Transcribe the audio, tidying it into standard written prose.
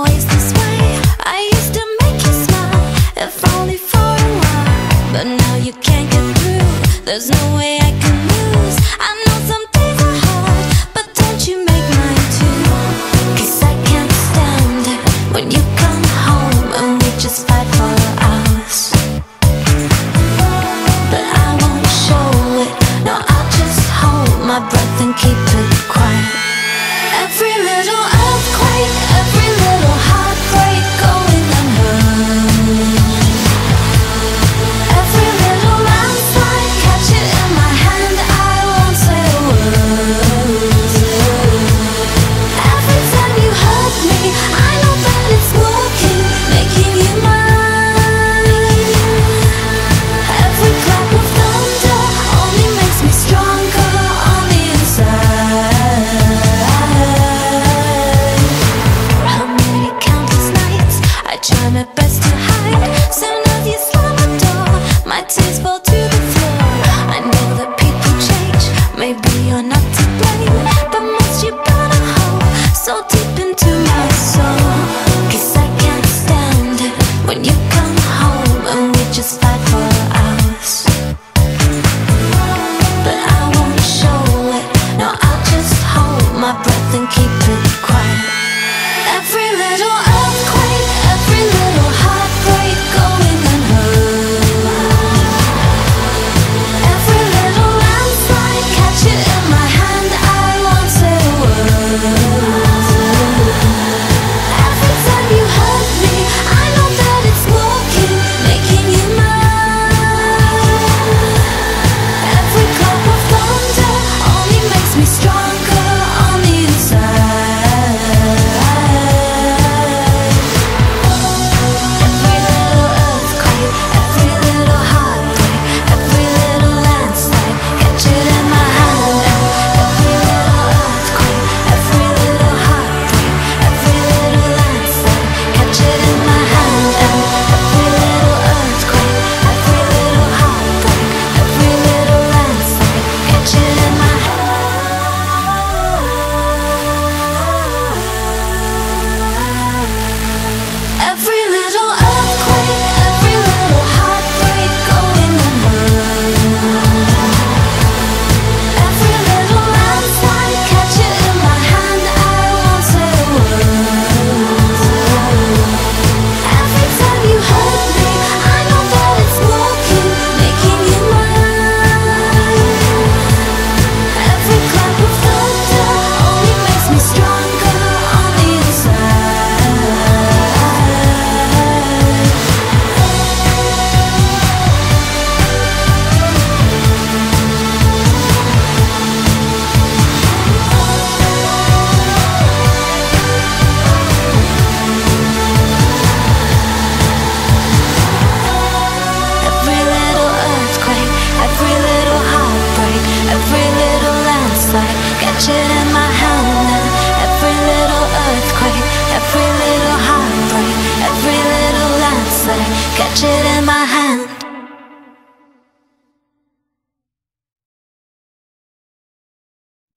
always this way. I used to make you smile, if only for a while. But now you can't get through, there's no way I can lose. I know some days are hard, but don't you make mine too. 'Cause I can't stand it when you come home and we just fight for hours. But I won't show it, no, I'll just hold my breath and keep it quiet. Every little earthquake, every little heartbreak going unheard. Every little landslide, catch it in my hand, I won't say a word. Every time you hurt me, I know that it's working, making you mine. Every clap of thunder only makes me stronger on the inside. How many countless nights I try my best to hide. Soon as you slam the door, my tears fall to the floor. I know that people change, maybe you're not to blame, but must you burn a hole so deep into my soul? 'Cause I can't stand it when you come home and we just fight for hours. But I won't show it, no, I'll just hold my breath and keep it quiet. Every little earthquake, every little heartbreak going unheard. Every little landslide, catch it in my hand, I won't say a word. Every time you hurt me, I know that it's working, making you mine. Every clap of thunder only makes me stronger on the inside. Every little earthquake, every little heartbreak, every little landslide, catch it in my hand. Every little earthquake, every little heartbreak, every little landslide, catch it in my hand. Every little earthquake, every little heartbreak, every little landslide, catch it in my hand. Every little earthquake, every little heartbreak going unheard. Every little landslide, catch it in my hand, I won't say a word. Every time you hurt me, I know that it's working, making you mine. Every clap of thunder only makes me stronger on the inside. Every little earthquake, every little heartbreak, every little landslide, catch it in my hand. Every little earthquake, every little heartbreak, every little landslide, catch it in my hand.